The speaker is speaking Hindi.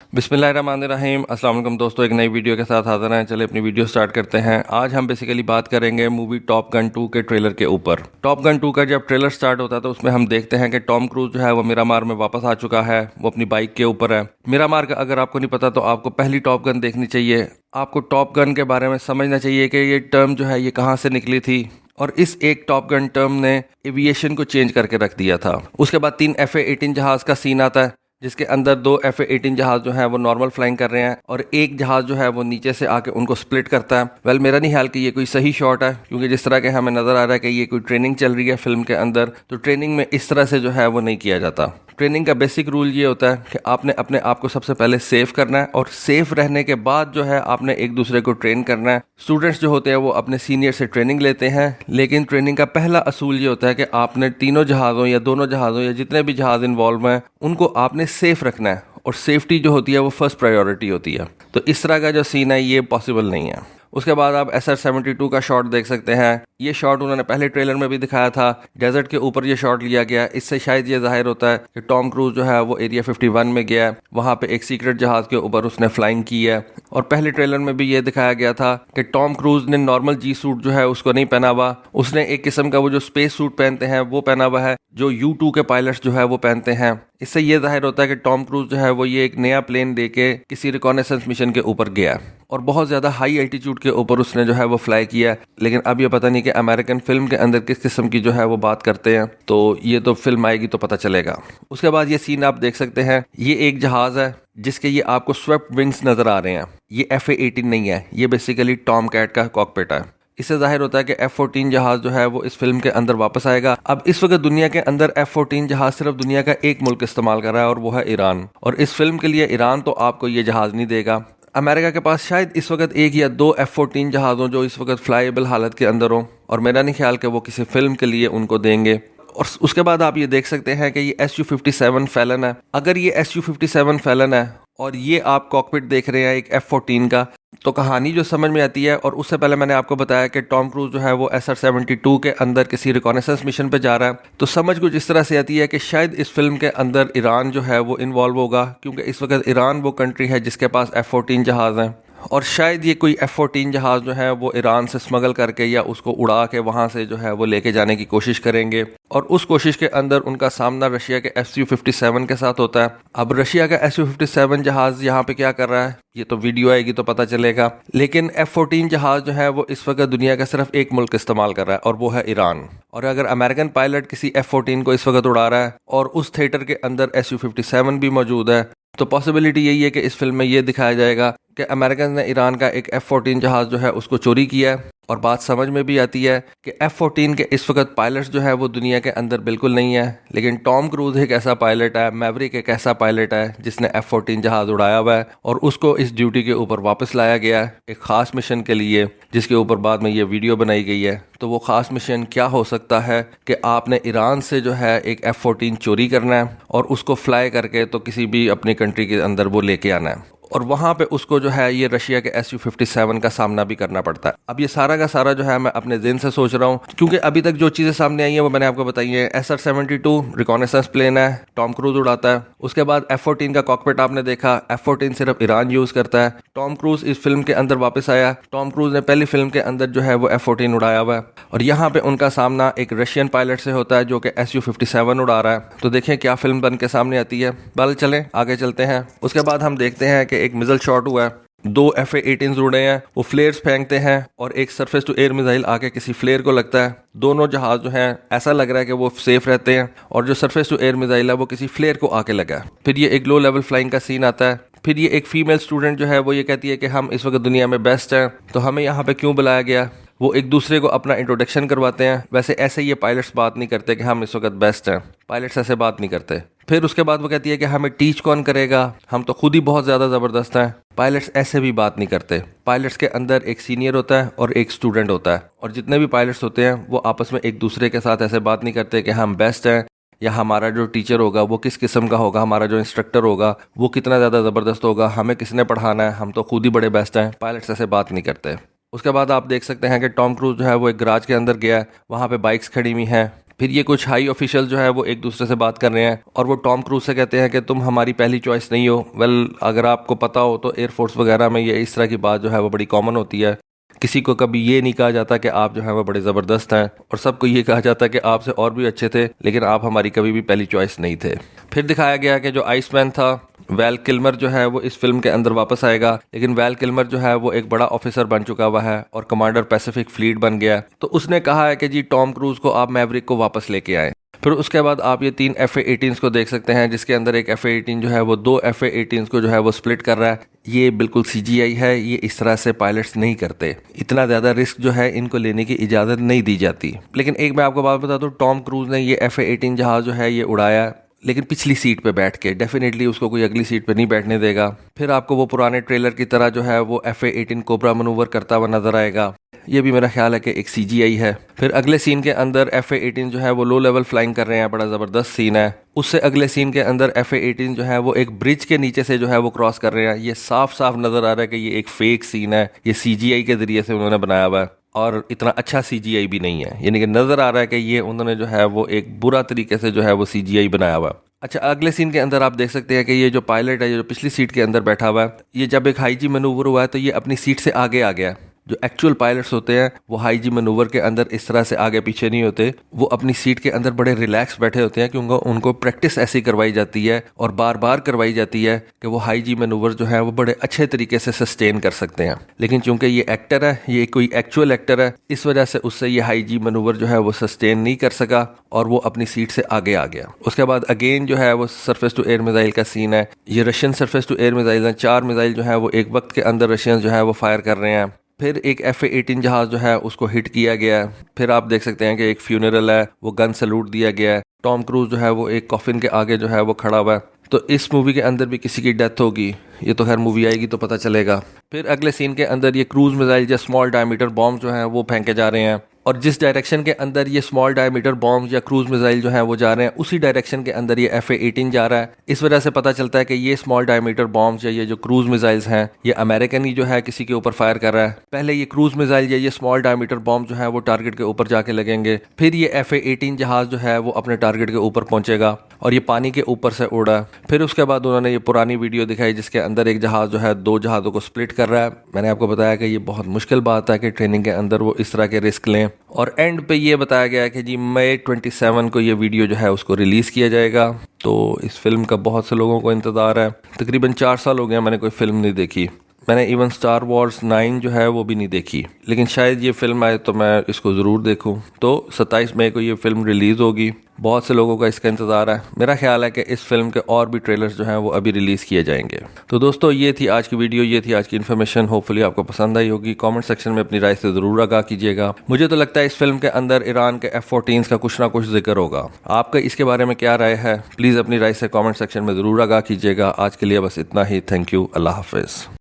बिस्मिल्लाहिर्रहमानिर्रहीम। अस्सलाम वालेकुम दोस्तों, एक नई वीडियो के साथ हाज़िर हैं। चलिए अपनी वीडियो स्टार्ट करते हैं। आज हम बेसिकली बात करेंगे मूवी टॉप गन 2 के ट्रेलर के ऊपर। टॉप गन 2 का जब ट्रेलर स्टार्ट होता है तो उसमें हम देखते हैं कि टॉम क्रूज जो है वो मिरामार में वापस आ चुका है। वो अपनी बाइक के ऊपर है। मिरामार का अगर आपको नहीं पता तो आपको पहली टॉप गन देखनी चाहिए। आपको टॉप गन के बारे में समझना चाहिए कि ये टर्म जो है ये कहाँ से निकली थी, और इस एक टॉप गन टर्म ने एविएशन को चेंज करके रख दिया था। उसके बाद 3 FA-18 जहाज़ का सीन आता है, जिसके अंदर 2 FA-18 जहाज जो है वो नॉर्मल फ्लाइंग कर रहे हैं और एक जहाज जो है वो नीचे से आके उनको स्प्लिट करता है। वेल, मेरा नहीं ख्याल कि ये कोई सही शॉट है, क्योंकि जिस तरह के हमें नजर आ रहा है कि ये कोई ट्रेनिंग चल रही है फिल्म के अंदर, तो ट्रेनिंग में इस तरह से जो है वो नहीं किया जाता। ट्रेनिंग का बेसिक रूल ये होता है कि आपने अपने आप को सबसे पहले सेफ करना है, और सेफ रहने के बाद जो है आपने एक दूसरे को ट्रेन करना है। स्टूडेंट्स जो होते हैं वो अपने सीनियर से ट्रेनिंग लेते हैं, लेकिन ट्रेनिंग का पहला असूल ये होता है कि आपने तीनों जहाज़ों या दोनों जहाज़ों या जितने भी जहाज़ इन्वॉल्व हैं उनको आपने सेफ रखना है, और सेफ्टी जो होती है वो फर्स्ट प्रायोरिटी होती है। तो इस तरह का जो सीन है ये पॉसिबल नहीं है। उसके बाद आप SR-72 का शॉट देख सकते हैं। ये शॉट उन्होंने पहले ट्रेलर में भी दिखाया था। डेजर्ट के ऊपर ये शॉट लिया गया। इससे शायद ये जाहिर होता है कि टॉम क्रूज जो है वो एरिया 51 में गया है, वहाँ पे एक सीक्रेट जहाज के ऊपर उसने फ्लाइंग की है। और पहले ट्रेलर में भी ये दिखाया गया था कि टॉम क्रूज ने नॉर्मल जी सूट जो है उसको नहीं पहना हुआ, उसने एक किस्म का वो जो स्पेस सूट पहनते हैं वो पहना हुआ है, जो U-2 के पायलट्स जो है वो पहनते हैं। इससे ये जाहिर होता है कि टॉम क्रूज जो है वो ये एक नया प्लेन लेके किसी रिकॉनेसेंस मिशन के ऊपर गया, और बहुत ज़्यादा हाई एल्टीट्यूड के ऊपर उसने जो है वो फ्लाई किया। लेकिन अब ये पता नहीं कि अमेरिकन फिल्म के अंदर किस किस्म की जो है वो बात करते हैं, तो ये तो फिल्म आएगी तो पता चलेगा। उसके बाद ये सीन आप देख सकते हैं। ये एक जहाज़ है जिसके ये आपको स्वेप्ट विंग्स नज़र आ रहे हैं। ये FA-18 नहीं है, ये बेसिकली टॉम कैट का कॉकपिट है। इससे जाहिर होता है कि F-14 जहाज जो है वो इस फिल्म के अंदर वापस आएगा। अब इस वक्त दुनिया के अंदर F-14 जहाज सिर्फ दुनिया का एक मुल्क इस्तेमाल कर रहा है, और वो है ईरान। और इस फिल्म के लिए ईरान तो आपको ये जहाज नहीं देगा। अमेरिका के पास शायद इस वक्त 1 या 2 F-14 जहाज हों जो इस वक्त फ्लाईएबल हालत के अंदर हों, और मेरा नहीं ख्याल कि वो किसी फिल्म के लिए उनको देंगे। और उसके बाद आप ये देख सकते हैं कि ये SU-57 फैलन है। अगर ये SU-57 फैलन है और ये आप कॉकपिट देख रहे हैं एक F-14 का, तो कहानी जो समझ में आती है। और उससे पहले मैंने आपको बताया कि टॉम क्रूज जो है वो SR-72 के अंदर किसी रिकॉनेसेंस मिशन पे जा रहा है, तो समझ कुछ इस तरह से आती है कि शायद इस फिल्म के अंदर ईरान जो है वो इन्वॉल्व होगा, क्योंकि इस वक्त ईरान वो कंट्री है जिसके पास F-14 जहाज़ हैं। और शायद ये कोई F-14 जहाज़ जो है वो ईरान से स्मगल करके या उसको उड़ा के वहाँ से जो है वो लेके जाने की कोशिश करेंगे, और उस कोशिश के अंदर उनका सामना रशिया के SU-57 के साथ होता है। अब रशिया का SU-57 जहाज़ यहाँ पे क्या कर रहा है ये तो वीडियो आएगी तो पता चलेगा, लेकिन F-14 जहाज़ जो है वो इस वक्त दुनिया का सिर्फ एक मुल्क इस्तेमाल कर रहा है, और वो है ईरान। और अगर अमेरिकन पायलट किसी F-14 को इस वक्त उड़ा रहा है और उस थिएटर के अंदर SU-57 भी मौजूद है, तो पॉसिबिलिटी यही है कि इस फिल्म में ये दिखाया जाएगा कि अमेरिकन ने ईरान का एक F-14 जहाज़ जो है उसको चोरी किया है। और बात समझ में भी आती है कि F-14 के इस वक्त पायलट्स जो है वो दुनिया के अंदर बिल्कुल नहीं है, लेकिन टॉम क्रूज एक ऐसा पायलट है, मैवरिक एक ऐसा पायलट है जिसने F-14 जहाज़ उड़ाया हुआ है, और उसको इस ड्यूटी के ऊपर वापस लाया गया है एक ख़ास मिशन के लिए, जिसके ऊपर बाद में ये वीडियो बनाई गई है। तो वो ख़ास मिशन क्या हो सकता है कि आपने ईरान से जो है एक F-14 चोरी करना है और उसको फ्लाई करके तो किसी भी अपनी कंट्री के अंदर वो लेके आना है, और वहाँ पे उसको जो है ये रशिया के SU-57 का सामना भी करना पड़ता है। अब ये सारा का सारा जो है मैं अपने ज़हन से सोच रहा हूँ, क्योंकि अभी तक जो चीज़ें सामने आई हैं वो मैंने आपको बताई हैं। SR-72 रिकॉनेसेंस प्लेन है, टॉम क्रूज उड़ाता है। उसके बाद F-14 का कॉकपिट आपने देखा, F-14 सिर्फ ईरान यूज़ करता है। टॉम क्रूज इस फिल्म के अंदर वापस आया। टॉम क्रूज ने पहली फिल्म के अंदर जो है वो F-14 उड़ाया हुआ है, और यहाँ पे उनका सामना एक रशियन पायलट से होता है जो कि SU-57 उड़ा रहा है। तो देखें क्या फिल्म बन के सामने आती है। बल चलें आगे चलते हैं। उसके बाद हम देखते हैं कि एक मिसाइल शॉट हुआ है। 2 FA-18 उड़े हैं, वो फ्लेयर्स फेंकते हैं, और एक सरफेस टू एयर मिसाइल आके किसी फ्लेयर को लगता है। दोनों जहाज जो हैं ऐसा लग रहा है कि वो सेफ रहते हैं, और जो सरफेस टू एयर मिसाइल है वो किसी फ्लेयर को आके लगा। फिर ये एक लो लेवल फ्लाइंग का सीन आता है। फिर ये एक फीमेल स्टूडेंट जो है वो ये कहती है कि हम इस वक्त दुनिया में बेस्ट हैं, तो हमें यहाँ पे क्यों बुलाया गया। वो एक दूसरे को अपना इंट्रोडक्शन करवाते हैं। वैसे ऐसे ये पायलट्स बात नहीं करते कि हम इस वक्त बेस्ट हैं, पायलट्स ऐसे बात नहीं करते। फिर उसके बाद वो कहती है कि हमें टीच कौन करेगा, हम तो खुद ही बहुत ज़्यादा ज़बरदस्त हैं। पायलट्स ऐसे भी बात नहीं करते। पायलट्स के अंदर एक सीनियर होता है और एक स्टूडेंट होता है, और जितने भी पायलट्स होते हैं वो आपस में एक दूसरे के साथ ऐसे बात नहीं करते कि हम बेस्ट हैं, या हमारा जो टीचर होगा वो किस किस्म का होगा, हमारा जो इंस्ट्रक्टर होगा वो कितना ज़्यादा ज़बरदस्त होगा, हमें किसने पढ़ाना है, हम तो खुद ही बड़े बेस्ट हैं। पायलट्स ऐसे बात नहीं करते। उसके बाद आप देख सकते हैं कि टॉम क्रूज जो है वो एक गराज के अंदर गया है, वहाँ पे बाइक्स खड़ी हुई हैं। फिर ये कुछ हाई ऑफिशियल जो है वो एक दूसरे से बात कर रहे हैं और वो टॉम क्रूज से कहते हैं कि तुम हमारी पहली चॉइस नहीं हो। वेल, अगर आपको पता हो तो एयरफोर्स वगैरह में ये इस तरह की बात जो है वो बड़ी कॉमन होती है। किसी को कभी ये नहीं कहा जाता कि आप जो है वो बड़े ज़बरदस्त हैं, और सबको ये कहा जाता है कि आपसे और भी अच्छे थे, लेकिन आप हमारी कभी भी पहली चॉइस नहीं थे। फिर दिखाया गया कि जो आइसमैन था, वैल किल्मर जो है वो इस फिल्म के अंदर वापस आएगा, लेकिन वैल किल्मर जो है वो एक बड़ा ऑफिसर बन चुका हुआ है और कमांडर पैसिफिक फ्लीट बन गया। तो उसने कहा है कि जी टॉम क्रूज को आप मैवरिक को वापस लेके आए। फिर उसके बाद आप ये 3 FA-18s को देख सकते हैं, जिसके अंदर एक FA-18 जो है वो 2 FA-18s को जो है वो स्प्लिट कर रहा है। ये बिल्कुल CGI है, ये इस तरह से पायलट्स नहीं करते। इतना ज़्यादा रिस्क जो है इनको लेने की इजाज़त नहीं दी जाती। लेकिन एक मैं आपको बात बता दूँ, टॉम क्रूज ने ये FA-18 जहाज़ जो है ये उड़ाया, लेकिन पिछली सीट पे बैठ के। डेफिनेटली उसको कोई अगली सीट पे नहीं बैठने देगा। फिर आपको वो पुराने ट्रेलर की तरह जो है वो FA-18 कोबरा मनूवर करता हुआ नजर आएगा। ये भी मेरा ख्याल है कि एक CGI है। फिर अगले सीन के अंदर FA-18 जो है वो लो लेवल फ्लाइंग कर रहे हैं, बड़ा ज़बरदस्त सीन है। उससे अगले सीन के अंदर FA-18 जो है वो एक ब्रिज के नीचे से जो है वो क्रॉस कर रहे हैं। ये साफ साफ नज़र आ रहा है कि ये एक फेक सीन है, ये CGI के ज़रिए से उन्होंने बनाया हुआ है, और इतना अच्छा CGI भी नहीं है। यानी कि नज़र आ रहा है कि ये उन्होंने जो है वो एक बुरा तरीके से जो है वो CGI बनाया हुआ है। अच्छा, अगले सीन के अंदर आप देख सकते हैं कि ये जो पायलट है, ये जो पिछली सीट के अंदर बैठा हुआ है, ये जब एक हाई जी मैनूवर हुआ है तो ये अपनी सीट से आगे आ गया। जो एक्चुअल पायलट्स होते हैं वो हाई जी मैनूवर के अंदर इस तरह से आगे पीछे नहीं होते, वो अपनी सीट के अंदर बड़े रिलैक्स बैठे होते हैं, क्योंकि उनको प्रैक्टिस ऐसी करवाई जाती है और बार बार करवाई जाती है कि वो हाई जी मैनूवर जो है वो बड़े अच्छे तरीके से सस्टेन कर सकते हैं। लेकिन चूंकि ये एक्टर है, ये कोई एक्चुअल एक्टर है, इस वजह से उससे ये हाई जी मैनूवर जो है वो सस्टेन नहीं कर सका और वो अपनी सीट से आगे आ गया। उसके बाद अगेन जो है वो सरफेस टू एयर मिसाइल का सीन है। ये Russian surface to air missile हैं, 4 मिसाइल जो है वो एक वक्त के अंदर रशियन जो है वो फायर कर रहे हैं। फिर एक FA-18 जहाज जो है उसको हिट किया गया है। फिर आप देख सकते हैं कि एक फ्यूनरल है, वो गन सैल्यूट दिया गया है। टॉम क्रूज जो है वो एक कॉफिन के आगे जो है वो खड़ा हुआ है। तो इस मूवी के अंदर भी किसी की डेथ होगी, ये तो खैर मूवी आएगी तो पता चलेगा। फिर अगले सीन के अंदर ये क्रूज मिसाइल या स्मॉल डायमीटर बॉम्ब जो है वो फेंके जा रहे हैं, और जिस डायरेक्शन के अंदर ये स्मॉल डायमीटर बॉम्ब या क्रूज मिसाइल जो है वो जा रहे हैं, उसी डायरेक्शन के अंदर ये FA-18 जा रहा है। इस वजह से पता चलता है कि ये स्मॉल डायमीटर बॉम्ब या ये जो क्रूज मिसाइल्स हैं, ये अमेरिकन ही जो है किसी के ऊपर फायर कर रहा है। पहले ये क्रूज मिसाइल या ये स्मॉल डायमीटर बॉम्ब जो है वो टारगेट के ऊपर जाके लगेंगे, फिर ये FA-18 जहाज जो है वो अपने टारगेट के ऊपर पहुंचेगा और ये पानी के ऊपर से उड़ा। फिर उसके बाद उन्होंने ये पुरानी वीडियो दिखाई जिसके अंदर एक जहाज जो है 2 जहाज़ों को स्प्लिट कर रहा है। मैंने आपको बताया कि ये बहुत मुश्किल बात है कि ट्रेनिंग के अंदर वो इस तरह के रिस्क लें, और एंड पे ये बताया गया है कि जी मई 27 को ये वीडियो जो है उसको रिलीज़ किया जाएगा। तो इस फिल्म का बहुत से लोगों को इंतज़ार है। तकरीबन 4 साल हो गए मैंने कोई फिल्म नहीं देखी। मैंने इवन स्टार वॉर्स 9 जो है वो भी नहीं देखी, लेकिन शायद ये फिल्म आए तो मैं इसको ज़रूर देखूं। तो 27 मई को ये फिल्म रिलीज़ होगी। बहुत से लोगों का इसका इंतज़ार है। मेरा ख्याल है कि इस फिल्म के और भी ट्रेलर्स जो हैं वो अभी रिलीज़ किए जाएंगे। तो दोस्तों, ये थी आज की वीडियो, ये थी आज की इन्फॉर्मेशन। होपफुली आपको पसंद आई होगी। कमेंट सेक्शन में अपनी राय से ज़रूर आगाह कीजिएगा। मुझे तो लगता है इस फिल्म के अंदर ईरान के F-14s का कुछ ना कुछ जिक्र होगा। आपका इसके बारे में क्या राय है? प्लीज़ अपनी राय से कॉमेंट सेक्शन में ज़रूर आगाह कीजिएगा। आज के लिए बस इतना ही। Thank you. अल्लाह हाफिज़।